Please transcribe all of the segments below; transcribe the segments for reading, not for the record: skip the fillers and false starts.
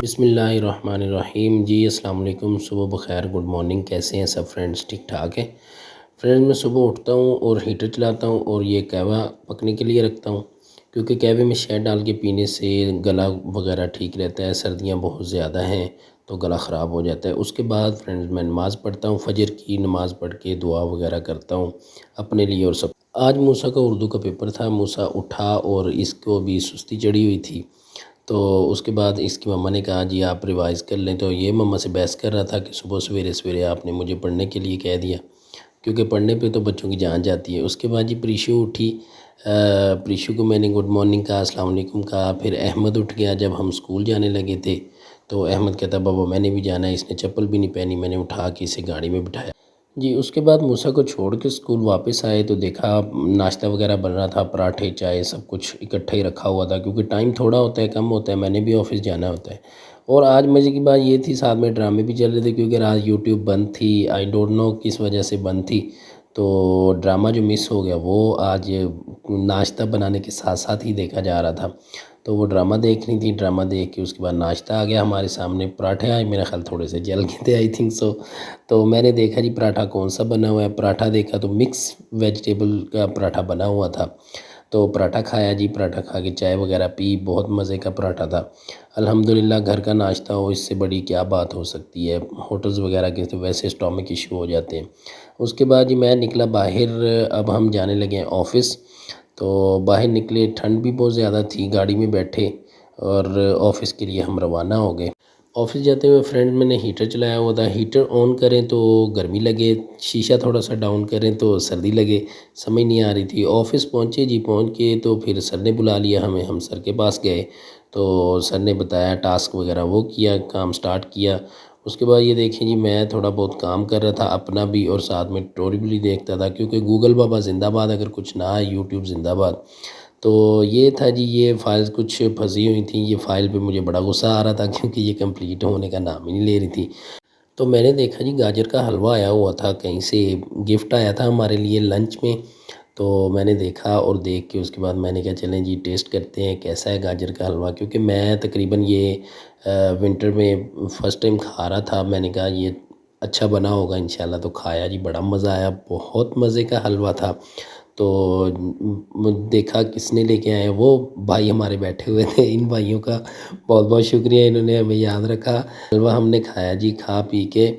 बिस्मिल्लाहिर्रहमानिर्रहीम जी अस्सलाम वालेकुम। सुबह बखैर, गुड मॉर्निंग। कैसे हैं सब फ्रेंड्स? ठीक ठाक है फ्रेंड्स। मैं सुबह उठता हूँ और हीटर चलाता हूँ और ये कहवा पकने के लिए रखता हूँ, क्योंकि कहवे में शहद डाल के पीने से गला वगैरह ठीक रहता है। सर्दियाँ बहुत ज़्यादा हैं तो गला ख़राब हो जाता है। उसके बाद फ्रेंड्स मैं नमाज़ पढ़ता हूँ, फजर की नमाज़ पढ़ के दुआ वगैरह करता हूँ अपने लिए और सब। आज मूसा का उर्दू का पेपर था। मूसा उठा और इसको भी सुस्ती चढ़ी हुई थी, तो उसके बाद इसकी मम्मा ने कहा जी आप रिवाइज़ कर लें। तो ये मम्मा से बहस कर रहा था कि सुबह सवेरे सवेरे आपने मुझे पढ़ने के लिए कह दिया, क्योंकि पढ़ने पे तो बच्चों की जान जाती है। उसके बाद जी प्रीशु उठी। प्रीशु को मैंने गुड मॉर्निंग कहा, अस्सलाम वालेकुम कहा। फिर अहमद उठ गया। जब हम स्कूल जाने लगे थे तो अहमद कहता बाबा मैंने भी जाना है। इसने चप्पल भी नहीं पहनी, मैंने उठा के इसे गाड़ी में बिठाया जी। उसके बाद मूसा को छोड़ के स्कूल वापस आए तो देखा नाश्ता वगैरह बन रहा था, पराठे चाय सब कुछ इकट्ठा ही रखा हुआ था, क्योंकि टाइम थोड़ा होता है, कम होता है, मैंने भी ऑफिस जाना होता है। और आज मज़े की बात ये थी, साथ में ड्रामे भी चल रहे थे, क्योंकि आज यूट्यूब बंद थी। आई डोंट नो किस वजह से बंद थी, तो ड्रामा जो मिस हो गया वो आज नाश्ता बनाने के साथ साथ ही देखा जा रहा था। तो वो ड्रामा देख रही थी। ड्रामा देख के उसके बाद नाश्ता आ गया हमारे सामने। पराठे आज मेरा ख्याल थोड़े से जल गए थे, आई थिंक सो। तो मैंने देखा जी पराठा कौन सा बना हुआ है। पराठा देखा तो मिक्स वेजिटेबल का पराठा बना हुआ था। तो पराठा खाया जी। पराठा खा के चाय वगैरह पी। बहुत मज़े का पराठा था अल्हम्दुलिल्लाह। घर का नाश्ता हो, इससे बड़ी क्या बात हो सकती है। होटल्स वगैरह के तो वैसे स्टोमक इशू हो जाते हैं। उसके बाद जी मैं निकला बाहर। अब हम जाने लगे हैं ऑफ़िस। तो बाहर निकले, ठंड भी बहुत ज़्यादा थी, गाड़ी में बैठे और ऑफ़िस के लिए हम रवाना हो गए। ऑफ़िस जाते हुए फ्रेंड मैंने हीटर चलाया हुआ था। हीटर ऑन करें तो गर्मी लगे, शीशा थोड़ा सा डाउन करें तो सर्दी लगे, समझ नहीं आ रही थी। ऑफ़िस पहुँचे जी। पहुँच के तो फिर सर ने बुला लिया हमें, हम सर के पास गए तो सर ने बताया टास्क वगैरह वो किया, काम स्टार्ट किया। उसके बाद ये देखें जी मैं थोड़ा बहुत काम कर रहा था अपना भी और साथ में स्टोरी भी देखता था, क्योंकि गूगल बाबा जिंदाबाद, अगर कुछ ना आए यूट्यूब जिंदाबाद। तो ये था जी, ये फ़ाइल्स कुछ फंसी हुई थी। ये फ़ाइल पे मुझे बड़ा गुस्सा आ रहा था, क्योंकि ये कंप्लीट होने का नाम ही नहीं ले रही थी। तो मैंने देखा जी गाजर का हलवा आया हुआ था, कहीं से गिफ्ट आया था हमारे लिए लंच में। तो मैंने देखा और देख के उसके बाद मैंने कहा चलें जी टेस्ट करते हैं कैसा है गाजर का हलवा, क्योंकि मैं तकरीबन ये विंटर में फ़र्स्ट टाइम खा रहा था। मैंने कहा ये अच्छा बना होगा इंशाल्लाह। तो खाया जी, बड़ा मज़ा आया, बहुत मज़े का हलवा था। तो देखा किसने लेके आए, वो भाई हमारे बैठे हुए थे। इन भाइयों का बहुत बहुत शुक्रिया, इन्होंने हमें याद रखा। हलवा हमने खाया जी। खा पी के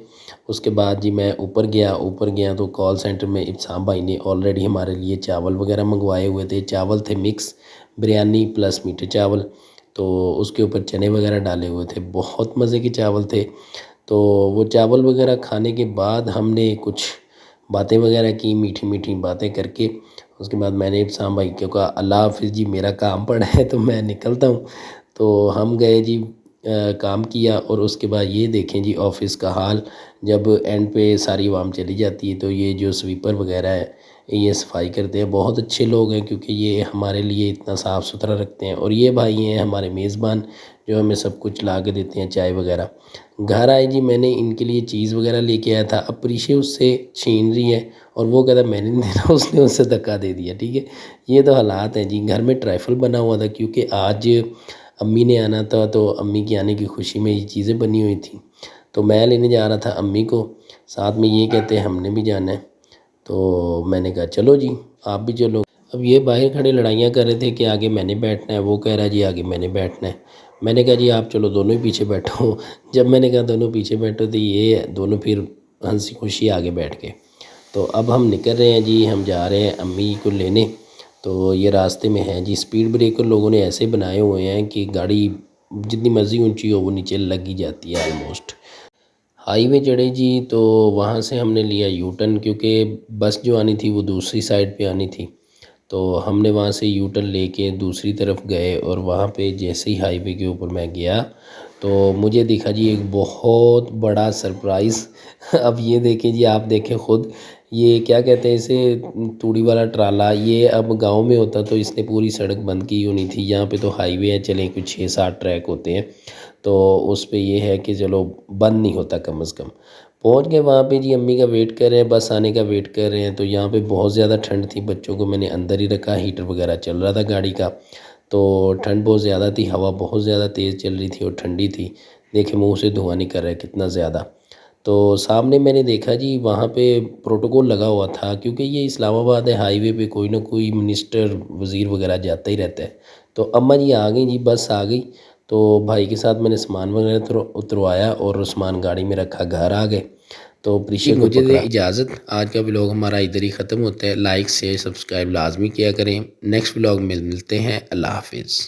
उसके बाद जी मैं ऊपर गया तो कॉल सेंटर में इब्साम भाई ने ऑलरेडी हमारे लिए चावल वगैरह मंगवाए हुए थे। चावल थे मिक्स बिरयानी प्लस मीठे चावल, तो उसके ऊपर चने वगैरह डाले हुए थे। बहुत मज़े के चावल थे। तो वो चावल वगैरह खाने के बाद हमने कुछ बातें वगैरह की, मीठी मीठी बातें करके। उसके बाद मैंने इब्साम भाई को कहा अल्लाह हाफ़िज़ जी, मेरा काम पड़ा है तो मैं निकलता हूँ। तो हम गए जी, काम किया। और उसके बाद ये देखें जी ऑफ़िस का हाल। जब एंड पे सारी आवाम चली जाती है तो ये जो स्वीपर वगैरह है ये सफाई करते हैं। बहुत अच्छे लोग हैं, क्योंकि ये हमारे लिए इतना साफ़ सुथरा रखते हैं। और ये भाई हैं हमारे मेज़बान, जो हमें सब कुछ ला के देते हैं, चाय वगैरह। घर आए जी, मैंने इनके लिए चीज़ वगैरह लेके आया था। अब प्रीशे उससे छीन रही है और वो कहता मैंने नहीं देना, उसने उससे धक्का दे दिया। ठीक है, ये तो हालात हैं जी। घर में ट्राइफल बना हुआ था, क्योंकि आज अम्मी ने आना था, तो अम्मी के आने की खुशी में ये चीज़ें बनी हुई थी। तो मैं लेने जा रहा था अम्मी को, साथ में ये कहते हैं हमने भी जाना है। तो मैंने कहा चलो जी आप भी चलो। अब ये बाहर खड़े लड़ाइयाँ कर रहे थे कि आगे मैंने बैठना है, वो कह रहा है जी आगे मैंने बैठना है। मैंने कहा जी आप चलो दोनों ही पीछे बैठो। जब मैंने कहा दोनों पीछे बैठो तो ये दोनों फिर हंसी खुशी आगे बैठ गए। तो अब हम निकल रहे हैं जी, हम जा रहे हैं अम्मी को लेने। तो ये रास्ते में है जी। स्पीड ब्रेकर लोगों ने ऐसे बनाए हुए हैं कि गाड़ी जितनी मर्ज़ी ऊंची हो वो नीचे लग ही जाती है ऑलमोस्ट। हाईवे चढ़े जी, तो वहाँ से हमने लिया यू टर्न, क्योंकि बस जो आनी थी वो दूसरी साइड पे आनी थी। तो हमने वहाँ से यू टर्न लेके दूसरी तरफ गए। और वहाँ पे जैसे ही हाईवे के ऊपर मैं गया तो मुझे दिखा जी एक बहुत बड़ा सरप्राइज़। अब ये देखें जी, आप देखें ख़ुद, ये क्या कहते हैं इसे, तूड़ी वाला ट्राला। ये अब गांव में होता तो इसने पूरी सड़क बंद की होनी थी। यहाँ पे तो हाईवे है, चलें कुछ 6-7 ट्रैक होते हैं, तो उस पे ये है कि चलो बंद नहीं होता कम से कम। पहुँच गए वहाँ पे जी, अम्मी का वेट कर रहे हैं, बस आने का वेट कर रहे हैं। तो यहाँ पे बहुत ज़्यादा ठंड थी, बच्चों को मैंने अंदर ही रखा, हीटर वगैरह चल रहा था गाड़ी का। तो ठंड बहुत ज़्यादा थी, हवा बहुत ज़्यादा तेज़ चल रही थी और ठंडी थी। देखे मुंह से धुआं निकल रहा है कितना ज़्यादा। तो सामने मैंने देखा जी वहाँ पे प्रोटोकॉल लगा हुआ था, क्योंकि ये इस्लामाबाद है, हाईवे पे कोई ना कोई मिनिस्टर वज़ीर वगैरह जाता ही रहता है। तो अम्मा जी आ गई जी, बस आ गई। तो भाई के साथ मैंने सामान वगैरह उतरवाया और सामान गाड़ी में रखा, घर आ गए। तो प्रीशा को मुझे दे इजाज़त। आज का व्लॉग हमारा इधर ही ख़त्म होता है। लाइक शेयर सब्सक्राइब लाजमी किया करें। नेक्स्ट व्लॉग में मिलते हैं। अल्लाह हाफिज़।